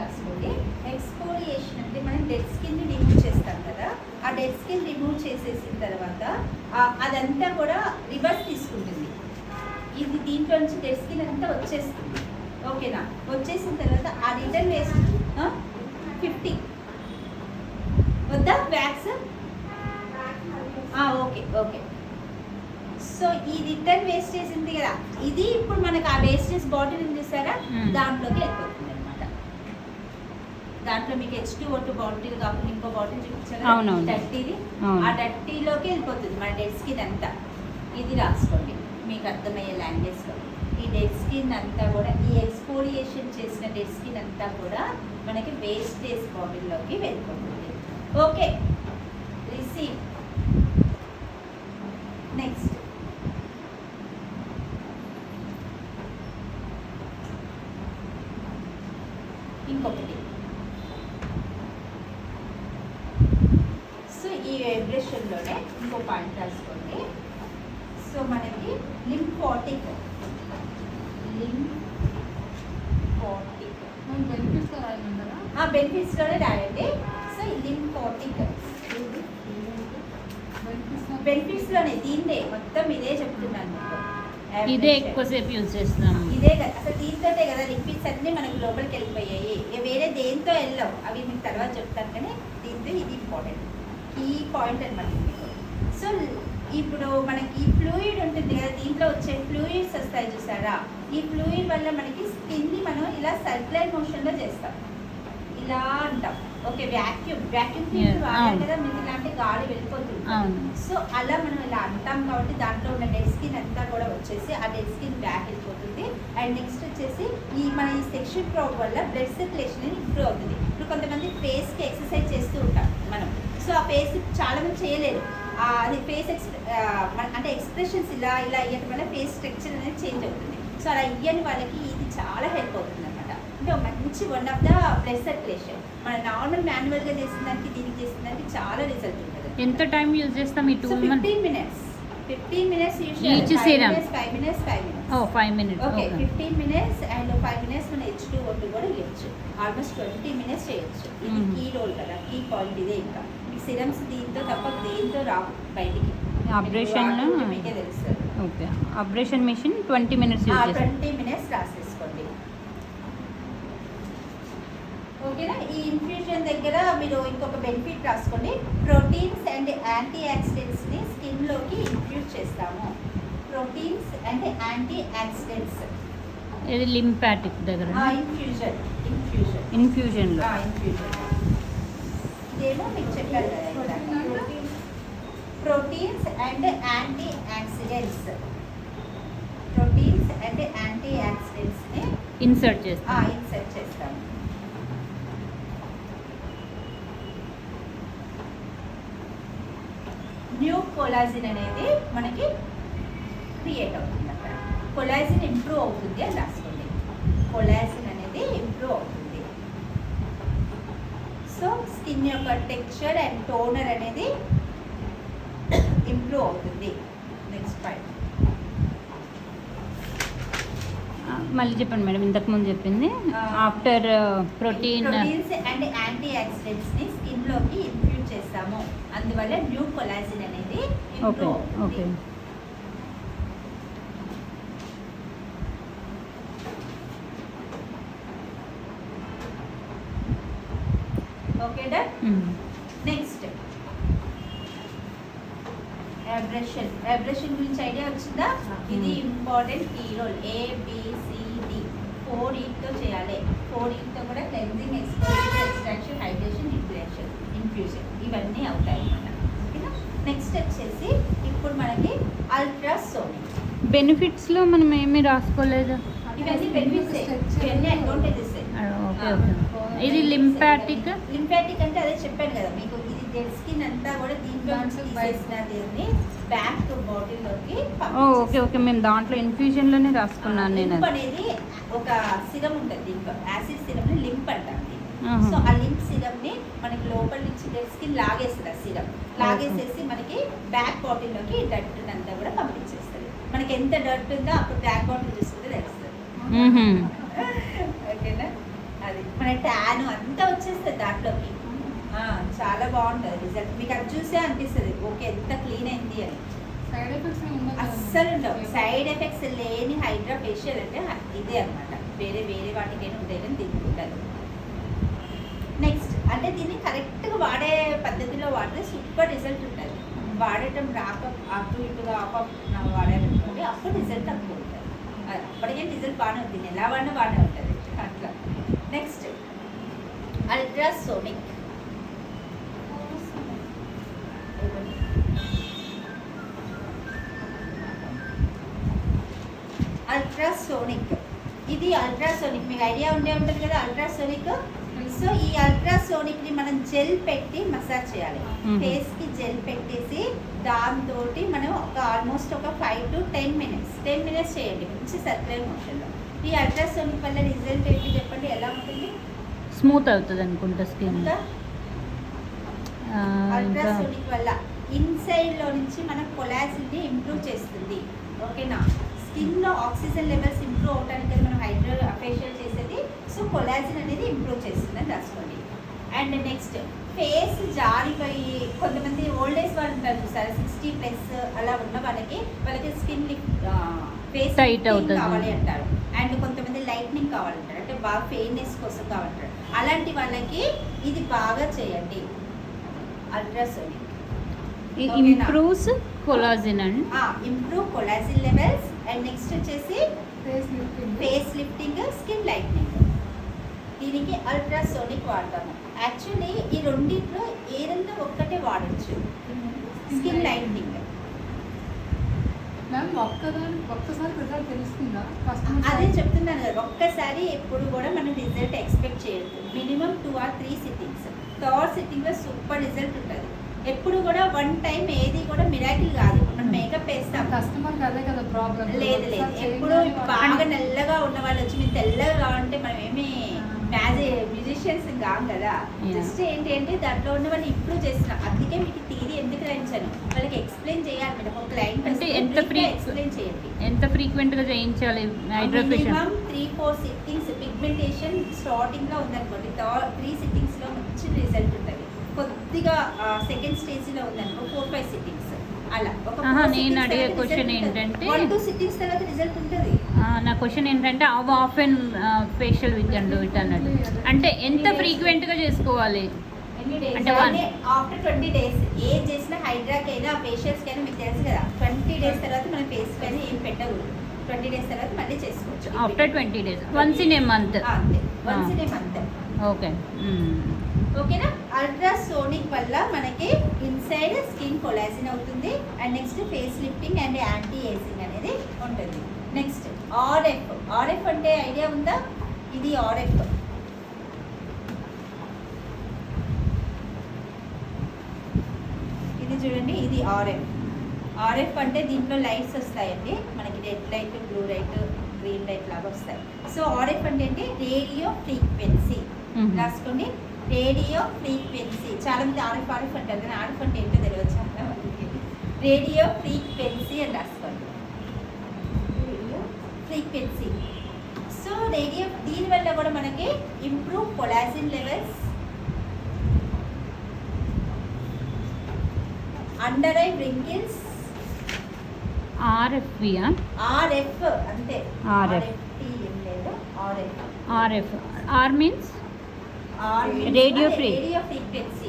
రాసుకోండి. ఎక్స్ఫోలియేషన్ అంటే మనం డెడ్ స్కిన్ని రిమూవ్ చేస్తాం కదా, ఆ డెడ్ స్కిన్ రిమూవ్ చేసేసిన తర్వాత అదంతా కూడా రివర్స్ తీసుకుంటుంది. ఇది దీంట్లో నుంచి డెడ్ స్కిన్ అంతా వచ్చేస్తుంది. ఓకేనా? వచ్చేసిన తర్వాత ఆ రిటర్న్ వేస్ట్ 50 వద్దా వ్యాక్స్? Okay okay. సో ఈ రిటర్న్ వేస్టేజ్ ఉంది కదా, ఇది ఇప్పుడు మనకు ఆ వేస్టేజ్ బాటిల్ ఉంది చూసారా, దాంట్లోకి వెళ్ళిపోతుంది అనమాట. దాంట్లో మీకు H2O2 బాటిల్ కాకుండా ఇంకో బాటిల్ చూపించారు డట్టీది, ఆ డట్టీలోకి వెళ్ళిపోతుంది మన డెడ్ స్కిన్ అంతా. ఇది రాసుకోండి మీకు అర్థమయ్యే లాంగ్వేజ్లో. ఈ డెడ్ స్కిన్ అంతా కూడా, ఈ ఎక్స్ఫోలియేషన్ చేసిన డెడ్ స్కిన్ అంతా కూడా మనకి వేస్టేజ్ బాటిల్లోకి వెళ్ళిపోతుంది. Okay, receive. నెక్స్ట్ ఇంకొకటి. సో ఈ వైబ్రేషన్లోనే ఇంకో పాయింట్ రాసుకోండి. సో మనకి లింఫాటిక్ బెనిఫిట్స్లోనే రాయండి. సో లింఫాటిక్ బెనిఫిట్స్లోనే దీన్నే మొత్తం ఇదే చెప్తున్నాను మీకు. ఇదే ఎక్కువసేపు యూజ్ చేస్తున్నాం. ఇదే కదా అసలు, దీంతోటే కదా లిపిడ్స్ అన్నీ మనకి లోపలికి వెళ్ళిపోయాయి. వేరే దేంతో వెళ్ళావు, అవి మీకు తర్వాత చెప్తాను. కానీ దీంతో ఇది ఇంపార్టెంట్, ఈ పాయింట్ అనమాట మీకు. సో ఇప్పుడు మనకి ఈ ఫ్లూయిడ్ ఉంటుంది కదా, దీంట్లో వచ్చే ఫ్లూయిడ్స్ వస్తాయి చూసారా, ఈ ఫ్లూయిడ్ వల్ల మనకి స్కిన్ని మనం ఇలా సర్క్యులర్ మోషన్లో చేస్తాం, ఇలా అంటాం. ఓకే, వ్యాక్యూమ్ వాడాలి కదా, మీకు ఇలాంటి గాలి వెళ్ళిపోతుంది. సో అలా మనం ఇలా అంటాం కాబట్టి దాంట్లో ఉన్న డెడ్ స్కిన్ అంతా కూడా వచ్చేసి ఆ డెడ్ స్కిన్ బ్యాక్ వెళ్ళిపోతుంది. అండ్ నెక్స్ట్ వచ్చేసి మన ఈ సెక్షన్ ప్రోబ్ వల్ల బ్లడ్ సర్క్యులేషన్ ఇంప్రూవ్ అవుతుంది. ఇప్పుడు కొంతమంది ఫేస్కి ఎక్సర్సైజ్ చేస్తూ ఉంటాం మనం. సో ఆ ఫేస్ చాలా మంది చేయలేరు. అది ఫేస్ అంటే ఎక్స్ప్రెషన్స్ ఇలా ఇలా ఇవ్వడం వల్ల ఫేస్ స్ట్రక్చర్ అనేది చేంజ్ అవుతుంది. సో అలా ఇయ్యని వాళ్ళకి ఇది చాలా హెల్ప్ అవుతుంది అనమాట. అంటే మంచి one of the blood circulation. మన నార్మల్ మాన్యువల్గా చేసిన దానికి దీనికి చేసిన దానికి చాలా రిజల్ట్ ఉంటుంది. ఎంత టైం యూజ్ చేస్తాం ఈ టూల్? 15 minutes యూజ్ చేయాలి. 5 minutes. 5 minutes. Okay, 15 minutes and 5 minutes మన H2O2 కూడా ఇవ్వచ్చు. ఆల్మోస్ట్ 20 minutes చేయొచ్చు. ఇది కీ రోల్ కదా, కీ పాయింట్ ఇదే. ఇంకా మీకు సిరమ్స్ దీంతో తప్ప దేంతో రావు బయటికి. అబ్రేషన్ మీకే తెలుస్తుంది. Okay, abrasion machine 20 minutes use చేస్తాం. 20 minutes రాసేసుకోండి. ఓకేనా? ఈ ఇన్ఫ్యూజన్ దగ్గర మీరు ఇంకొక బెనిఫిట్ రాసుకోండి. ప్రోటీన్స్ అండ్ యాంటీ ఆక్సిడెంట్స్ని స్కిన్లోకి ఇన్ఫ్యూజ్ చేస్తాము. Proteins and antioxidants. ఇది లింఫాటిక్ దగ్గర ఇన్ఫ్యూజన్లో ఇదేమో మీకు చెప్పారు కదా, proteins and antioxidants. Proteins and యాంటీ ఆక్సిడెంట్స్ని ఇన్సర్ట్ చేస్తాము. న్యూ కొలాజిన్ అనేది మనకి క్రియేట్ అవుతుంది. అక్కడ కొలాజిన్ ఇంప్రూవ్ అవుతుంది అని రాసుకోండి. కొలాజిన్ అనేది ఇంప్రూవ్ అవుతుంది. సో స్కిన్ యొక్క టెక్స్చర్ అండ్ టోనర్ అనేది ఇంప్రూవ్ అవుతుంది. నెక్స్ట్ పాయింట్ మళ్ళీ చెప్పండి మేడం, ఇంతకుముందు చెప్పింది. ఆఫ్టర్ ప్రోటీన్స్ అండ్ యాంటీ ఆక్సిడెంట్స్ని స్కిన్లోకి ఇన్ఫ్యూజ్ చేస్తాము, అందువల్ల న్యూ కొలాజిన్ అనేది ఇంప్రూవ్ అవుతుంది. Okay done. నెక్స్ట్ అబ్రేషన్ గురించి ఐడియా వచ్చిందా? ఇది ఇంపార్టెంట్ కీ రోల్. ABCD 4 ఈట్తో చేయాలి. 4 ఈట్తో కూడా cleansing, exposing, extraction, hydration, infusion ఇవన్నీ అవుతాయి అన్నమాట. ఓకేనా? నెక్స్ట్ వచ్చేసి ఇప్పుడు మనకి అల్ట్రాసోనిక్. బెనిఫిట్స్లో మనం ఏమీ రాసుకోలేదు. ఇవన్నీ బెనిఫిట్స్, ఇవన్నీ అడ్వాంటేజెస్. ఇది లింఫాటిక్ అంటే అదే చెప్పాను కదా మీకు. ఇది డెడ్ స్కిన్ అంతా కూడా దీంట్లో తీసేసినది బ్యాక్ బాటిల్లోకి. ఓకే, మేము దాంట్లో ఇన్ఫ్యూజన్లోనే రాసుకున్నాను నేను. అనేది ఒక సిరమ్ ఉంటుంది దీంట్లో, యాసిడ్ సిరమ్ని లింప్ అంటారు. సో ఆ లింప్ సిరమ్ని మనకి లోపల నుంచి డెడ్ స్కిన్ లాగేస్తుంది. ఆ సిరమ్ లాగేసేసి మనకి బ్యాక్ బాటిల్లోకి డర్ట్ అంతా కూడా పంపించేస్తుంది. మనకి ఎంత డర్ట్ ఉందో అప్పుడు బ్యాక్ బాటిల్ చూసుకుంటే తెలుస్తుంది. ఓకేనా? అది మన ట్యాన్ అంతా వచ్చేస్తుంది దాంట్లోకి. చాలా బాగుంటుంది రిజల్ట్. మీకు అది చూసే అనిపిస్తుంది ఓకే ఎంత క్లీన్ అయింది అని. సైడ్ ఎఫెక్ట్స్ అస్సలు ఉండవు. సైడ్ ఎఫెక్ట్స్ లేని హైడ్రా ఫేషియల్ అంటే ఇదే అనమాట. వేరే వాటికైనా ఉంటాయి కానీ దీనికి ఉంటుంది. నెక్స్ట్ అంటే దీన్ని కరెక్ట్గా వాడే పద్ధతిలో వాడితే సూపర్ రిజల్ట్ ఉంటుంది. వాడటం రాక అటు ఇటుగా వాడాలనుకోండి అప్పుడు రిజల్ట్ తక్కువ ఉంటుంది. అప్పటికే రిజల్ట్ బాగానే ఉంటుంది. ఎలా వాడినా బాగానే ఉంటుంది అట్లా. Next ultrasonic. అల్ట్రాసోనిక్ ఇది అల్ట్రాసోనిక్ మీకు ఐడియా ఉండే ఉంటుంది కదా అల్ట్రాసోనిక్. సో ఈ అల్ట్రాసోనిక్ ని మనం జెల్ పెట్టి మసాజ్ చేయాలి. ఫేస్ కి జెల్ పెట్టేసి దాంతో మనం ఆల్మోస్ట్ ఒక 5 to 10 minutes చేయండి మంచి సర్క్యులర్ మోషన్ లో. ఈ అల్ట్రాసోనిక్ వల్ల రిజల్ట్ ఏంటి చెప్పండి, ఎలా ఉంటుంది? స్మూత్ అవుతుంది అనుకుంటా స్కిన్. అల్ట్రాసోనిక్ వల్ల ఇన్సైడ్ లో నుంచి మన కొలాజిన్ ని ఇంప్రూవ్ చేస్తుంది. ఓకేనా? స్కిన్ లో ఆక్సిజన్ లెవెల్స్ ఇంప్రూవ్ అవడానికి మనం హైడ్రా ఫేషియల్ చేసేది. సో కొలాజిన్ అనేది ఇంప్రూవ్ చేస్తుందని రాసుకోండి. అండ్ నెక్స్ట్ ఫేస్ జారిపోయి కొంతమంది ఓల్డ్ ఏజ్ వాళ్ళు ఉంటారు చూసారా 60+ అలా ఉన్న వాళ్ళకి స్కిన్ ఫేస్ టైట్ అవుతుంది కావాలి అంటారు. అండ్ కొంతమంది లైట్నింగ్ కావాలంటారు, అంటే బాగా ఫెయిర్నెస్ కోసం కావాలంటారు. అలాంటి వాళ్ళకి ఇది బాగా చేయండి ultrasonic. Improves collagen and improve collagen levels. And next వచ్చేసి ఫేస్ లిఫ్టింగ్, స్కిన్ లైట్నింగ్. దీనికి అల్ట్రాసోనిక్ వాడతాము. యాక్చువల్లీ ఈ రెండింటిలో ఏదైనా ఒక్కటే వాడచ్చు. స్కిన్ లైట్నింగ్ ఒక్కసారి రిజల్ట్ తెలుస్తుందా? అదే చెప్తున్నాను కదా, ఒక్కసారి ఎప్పుడు కూడా మనం రిజల్ట్ ఎక్స్పెక్ట్ చేయొద్దు. Minimum 2 or 3 sittings. థర్డ్ సిట్టింగ్లో సూపర్ రిజల్ట్ ఉంటుంది. ఎప్పుడు కూడా 1 time ఏది కూడా మిరాకిల్ కాదు. మనం మేకప్ వేస్తాం, కస్టమర్ అదే కదా ప్రాబ్లం. లేదు ఎప్పుడు బాగా నల్లగా ఉన్న వాళ్ళు వచ్చి మీరు తెల్లగా కావాలంటే మనం ఏమి మ్యూజిషియన్స్ కాం కదా. జస్ట్ ఏంటి అంటే దాంట్లో ఉన్న వాళ్ళు ఇంప్రూవ్ చేస్తున్నాం. అందుకే మీకు థియరీ ఎందుకు రాయించాను, వాళ్ళకి ఎక్స్ప్లెయిన్ చేయాలి. మీరు ఒక క్లయింట్ అంటే ఎక్స్ప్లెయిన్ చేయండి. ఎంత ఫ్రీక్వెంట్ గా చేయించాలి hydra facial? Minimum 3-4 sittings. Pigmentation starting లో ఉందనుకోండి 3 సిట్టింగ్స్ లో మంచి రిజల్ట్ ఉంటుంది. కొద్దిగా సెకండ్ స్టేజ్ లో ఉందనుకో 4-5 సిట్టింగ్స్ అలా. నేను అడిగే క్వశ్చన్ ఏంటంటే 1-2 సిట్టింగ్స్ తర్వాత రిజల్ట్ ఉంటుంది. నా క్వశ్చన్ ఏంటంటే of and facial with and it అన్నట్టు అంటే ఎంత ఫ్రీక్వెంట్ గా చేసుకోవాలి? అంటే ఆఫ్టర్ 20 days ఏం చేసినా హైడ్రాకైనా ఫేషియల్స్ కైనా మీకు తెలుసు కదా 20 days తర్వాత మన ఫేస్ పైన ఏం పెట్టకూడదు. 20 days తర్వాత మళ్ళీ చేసుకోవచ్చు. After 20 days once in a month. అంతే, once in a month. Okay ఓకేనా? అల్ట్రాసోనిక్ వల్ల మనకి ఇన్సైడ్ స్కిన్ కొలాజిన్ అవుతుంది. And next face lifting and anti ageing అనేది ఉంటుంది. నెక్స్ట్ ఆర్ఎఫ్ అంటే ఐడియా ఉందా? ఇది ఆర్ఎఫ్. ఇది చూడండి, ఇది ఆర్ఎఫ్ అంటే దీంట్లో లైట్స్ వస్తాయండి మనకి. Red light, blue light, green light లాగా వస్తాయి. సో ఆర్ఎఫ్ అంటే ఏంటి? Radio frequency. రాసుకోండి, రేడియో ఫ్రీక్వెన్సీ. చాలా మంది ఆర్ఎఫ్ అంటారు కానీ ఆర్ఎఫ్ అంటే ఏంటో తెలియదు చాలా మందికి. రేడియో ఫ్రీక్వెన్సీ అని రాసుకోండి, రేడియో ఫ్రీక్వెన్సీ. సో దీనివల్ల కూడా మనకి improve collagen levels, under eye wrinkles. RF అంతే. RF R means radio frequency.